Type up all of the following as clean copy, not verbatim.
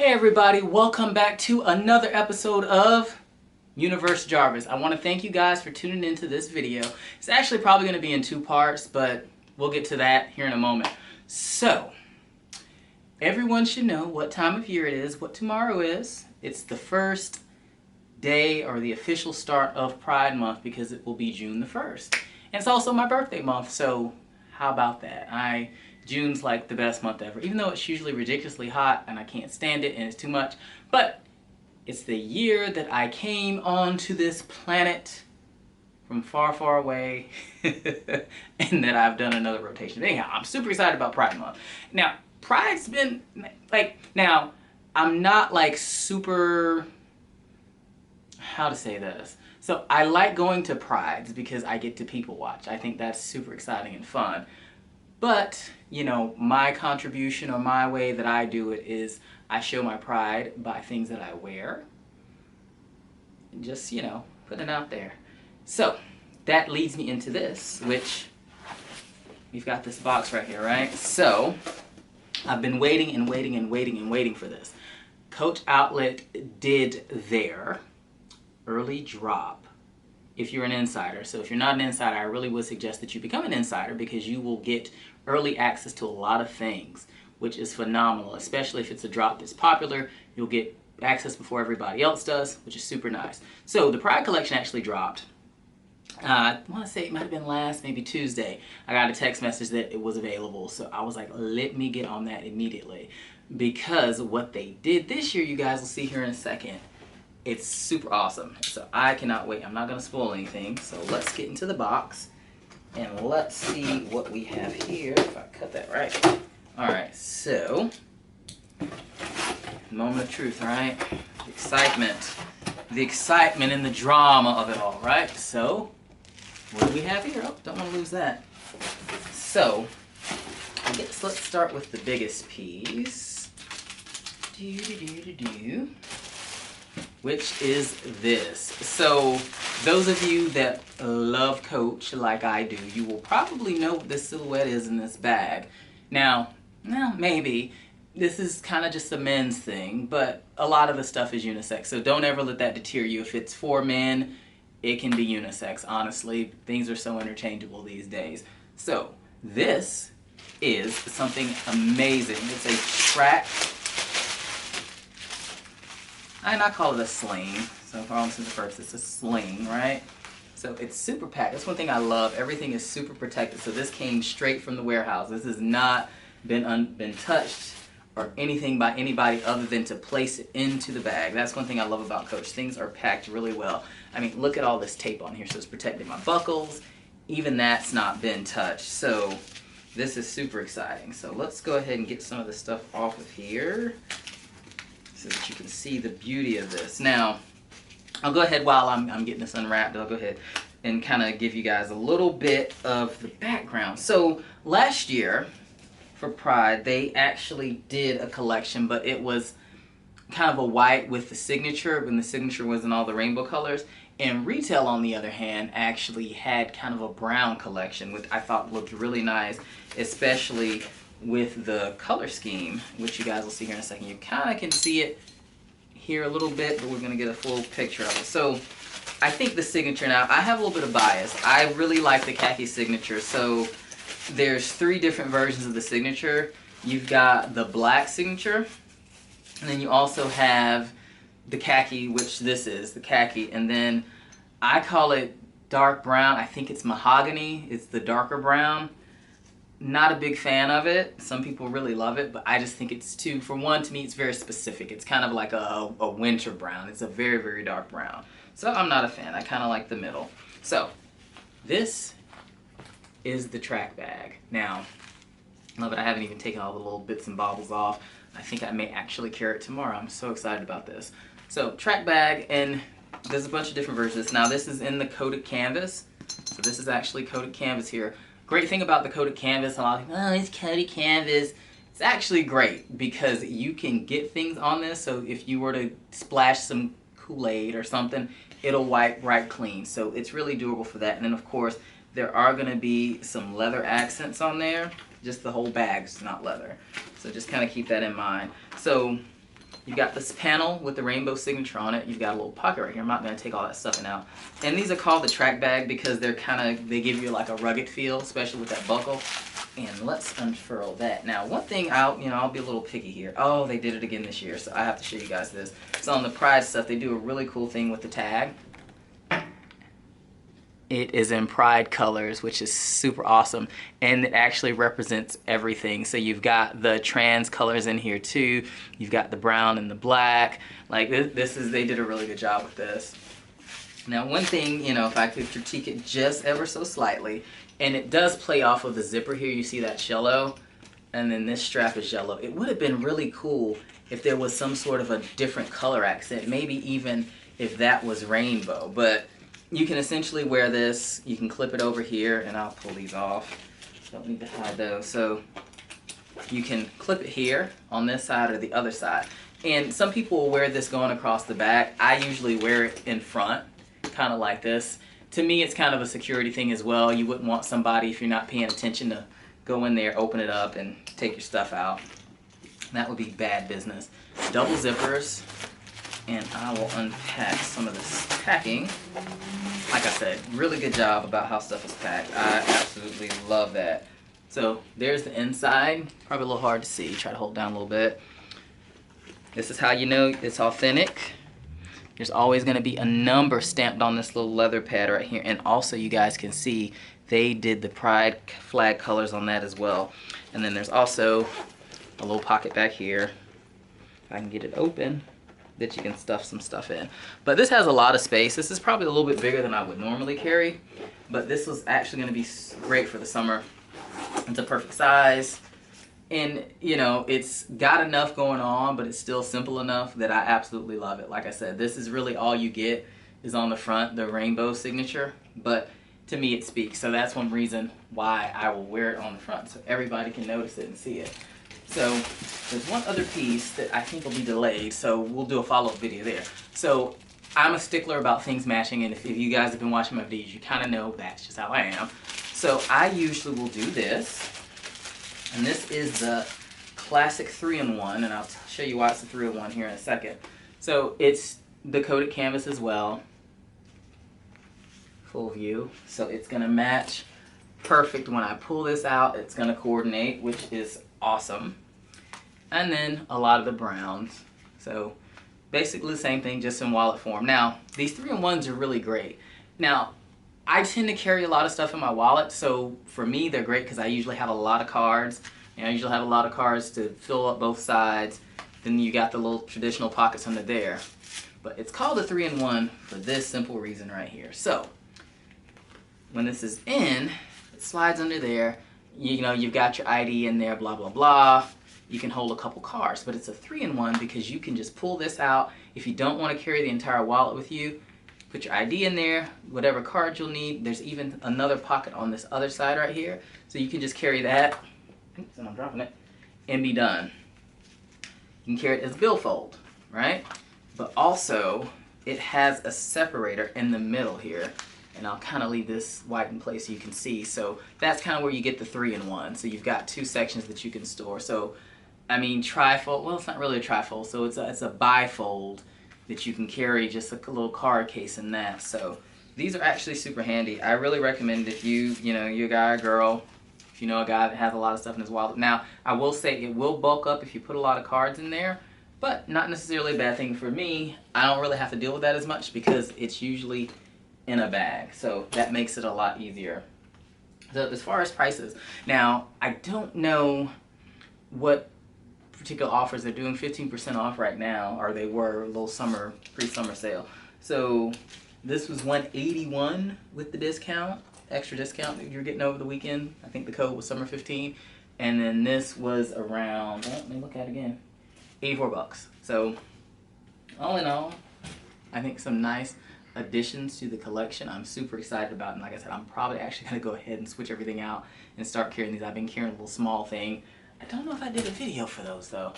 Hey everybody, welcome back to another episode of Universe Jarvis. I want to thank you guys for tuning into this video. It's actually probably going to be in two parts, but we'll get to that here in a moment. So, everyone should know what time of year it is, what tomorrow is. It's the first day or the official start of Pride Month because it will be June the 1st. And it's also my birthday month, so how about that? June's like the best month ever, even though it's usually ridiculously hot and I can't stand it and it's too much. But it's the year that I came onto this planet from far, far away and that I've done another rotation. But anyhow, I'm super excited about Pride Month. Now, Pride's been now I'm not like super, how to say this? So I like going to Prides because I get to people watch. I think that's super exciting and fun. But, you know, my contribution or my way that I do it is I show my pride by things that I wear. And just, you know, put it out there. So, that leads me into this, which we've got this box right here, right? So, I've been waiting and waiting and waiting and waiting for this. Coach Outlet did their early drop. If you're an insider. So if you're not an insider, I really would suggest that you become an insider because you will get early access to a lot of things, which is phenomenal, especially if it's a drop that's popular. You'll get access before everybody else does, which is super nice. So the Pride collection actually dropped. I want to say it might have been maybe Tuesday. I got a text message that it was available. So I was like, let me get on that immediately. Because what they did this year, you guys will see here in a second, it's super awesome. So I cannot wait. I'm not going to spoil anything. So let's get into the box. And let's see what we have here. If I cut that right. Alright, so. Moment of truth, right? The excitement. The excitement and the drama of it all, right? So, what do we have here? Oh, don't want to lose that. So, I guess let's start with the biggest piece. Which is this. So those of you that love Coach like I do, you will probably know what this silhouette is in this bag. Now, maybe this is kind of just a men's thing, but a lot of the stuff is unisex. So don't ever let that deter you. If it's for men, it can be unisex. Honestly, things are so interchangeable these days. So this is something amazing. It's a track. And I call it a sling. So for all intents and purposes, it's a sling, right? So it's super packed. That's one thing I love. Everything is super protected. So this came straight from the warehouse. This has not been touched or anything by anybody other than to place it into the bag. That's one thing I love about Coach. Things are packed really well. I mean, look at all this tape on here. So it's protecting my buckles. Even that's not been touched. So this is super exciting. So let's go ahead and get some of this stuff off of here, so that you can see the beauty of this. Now, I'll go ahead while I'm getting this unwrapped, I'll go ahead and kind of give you guys a little bit of the background. So last year for Pride, they actually did a collection, but it was kind of a white with the signature, when the signature was in all the rainbow colors. And retail, on the other hand, actually had kind of a brown collection, which I thought looked really nice, especially with the color scheme, which you guys will see here in a second. You kind of can see it here a little bit, but we're going to get a full picture of it. So I think the signature, now I have a little bit of bias. I really like the khaki signature. So there's 3 different versions of the signature. You've got the black signature, and then you also have the khaki, which this is, the khaki, and then I call it dark brown. I think it's mahogany. It's the darker brown. Not a big fan of it. Some people really love it, but I just think it's too, for one, to me it's very specific. It's kind of like a winter brown. It's a very, very dark brown. So I'm not a fan. I kind of like the middle. So this is the track bag. Now, I love it. I haven't even taken all the little bits and bobbles off. I think I may actually carry it tomorrow. I'm so excited about this. So track bag, and there's a bunch of different versions. Now this is in the coated canvas. So this is actually coated canvas here. Great thing about the coated canvas, a lot of people, oh, it's coated canvas. It's actually great because you can get things on this. So if you were to splash some Kool-Aid or something, it'll wipe right clean. So it's really durable for that. And then of course, there are going to be some leather accents on there. Just the whole bag's not leather. So just kind of keep that in mind. So You've got this panel with the rainbow signature on it. You've got a little pocket right here. I'm not going to take all that stuffing out. And these are called the track bag because they're they give you like a rugged feel, especially with that buckle. And let's unfurl that. Now, one thing I'll be a little picky here. Oh, they did it again this year, so I have to show you guys this. So on the Pride stuff, they do a really cool thing with the tag. It is in Pride colors, which is super awesome, and it actually represents everything. So you've got the trans colors in here too. You've got the brown and the black. Like they did a really good job with this. Now, one thing, if I could critique it just ever so slightly, and it does play off of the zipper here. You see that yellow, and then this strap is yellow. It would have been really cool if there was some sort of a different color accent, maybe even if that was rainbow. But you can essentially wear this. You can clip it over here, and I'll pull these off. Don't need to hide those. So you can clip it here on this side or the other side. And some people will wear this going across the back. I usually wear it in front, kind of like this. To me, it's kind of a security thing as well. You wouldn't want somebody, if you're not paying attention, to go in there, open it up, and take your stuff out. That would be bad business. Double zippers, and I will unpack some of this packing. Like I said, really good job about how stuff is packed. I absolutely love that. So there's the inside. Probably a little hard to see. Try to hold it down a little bit. This is how you know it's authentic. There's always going to be a number stamped on this little leather pad right here. And also, you guys can see they did the Pride flag colors on that as well. And then there's also a little pocket back here. If I can get it open, that you can stuff some stuff in. But this has a lot of space. This is probably a little bit bigger than I would normally carry. But this was actually going to be great for the summer. It's a perfect size. And, it's got enough going on, but it's still simple enough that I absolutely love it. Like I said, this is really all you get is on the front, the rainbow signature. But to me, it speaks. So that's one reason why I will wear it on the front, so everybody can notice it and see it. So there's one other piece that I think will be delayed, so we'll do a follow-up video there. So I'm a stickler about things matching, and if you guys have been watching my videos, you kind of know that's just how I am. So I usually will do this. And this is the classic 3-in-1, and I'll show you why it's a 3-in-1 here in a second. So it's the coated canvas as well. Full view. So it's going to match perfect. When I pull this out, it's going to coordinate, which is awesome. And then a lot of the browns. So basically the same thing, just in wallet form. Now, these 3-in-1s are really great. Now, I tend to carry a lot of stuff in my wallet, so for me they're great because I usually have a lot of cards. I usually have a lot of cards to fill up both sides. Then you got the little traditional pockets under there. But it's called a 3-in-1 for this simple reason right here. So when this is in, it slides under there. You've got your ID in there, blah, blah, blah. You can hold a couple cards, but it's a 3-in-1 because you can just pull this out. If you don't want to carry the entire wallet with you, put your ID in there, whatever card you'll need. There's even another pocket on this other side right here. So you can just carry that, oops, and I'm dropping it, and be done. You can carry it as a billfold, right? But also, it has a separator in the middle here. And I'll kind of leave this white in place so you can see. So that's kind of where you get the 3-in-1. So you've got two sections that you can store. So, trifold, well, it's not really a trifold. So it's a bifold that you can carry just a little card case in that. So these are actually super handy. I really recommend if you're a guy or girl, if you know a guy that has a lot of stuff in his wallet. Now, I will say it will bulk up if you put a lot of cards in there, but not necessarily a bad thing for me. I don't really have to deal with that as much because it's usually in a bag. So that makes it a lot easier. So as far as prices, now I don't know what particular offers they're doing. 15% off right now, or they were a little pre-summer sale. So this was $181 with the discount, extra discount that you're getting over the weekend. I think the code was summer15, and then this was around, let me look at it again, $84. So all in all, I think some nice additions to the collection I'm super excited about. And like I said, I'm probably actually going to go ahead and switch everything out and start carrying these. I've been carrying a little small thing. I don't know if I did a video for those though.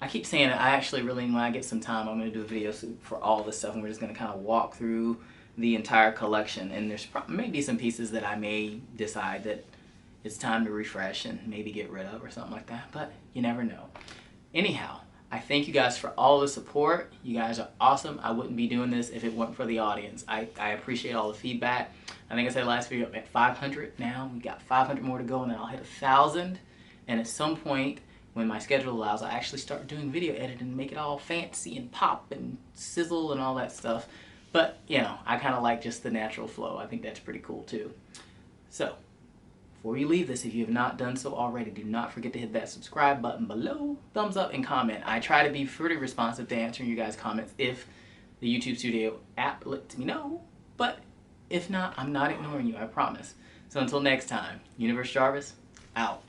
I keep saying it. I actually really, when I get some time, I'm going to do a video for all this stuff, and we're just going to kind of walk through the entire collection. And there's maybe some pieces that I may decide that it's time to refresh and maybe get rid of or something like that, but you never know. Anyhow, I thank you guys for all the support. You guys are awesome. I wouldn't be doing this if it weren't for the audience. I appreciate all the feedback. I think I said last video I'm at 500 now. We got 500 more to go, and then I'll hit 1,000. And at some point, when my schedule allows, I actually start doing video editing and make it all fancy and pop and sizzle and all that stuff. But, you know, I kind of like just the natural flow. I think that's pretty cool too. So, before you leave this, if you have not done so already, do not forget to hit that subscribe button below, thumbs up, and comment. I try to be pretty responsive to answering you guys' comments if the YouTube Studio app lets me know. But if not, I'm not ignoring you, I promise. So until next time, Universe Jarvis, out.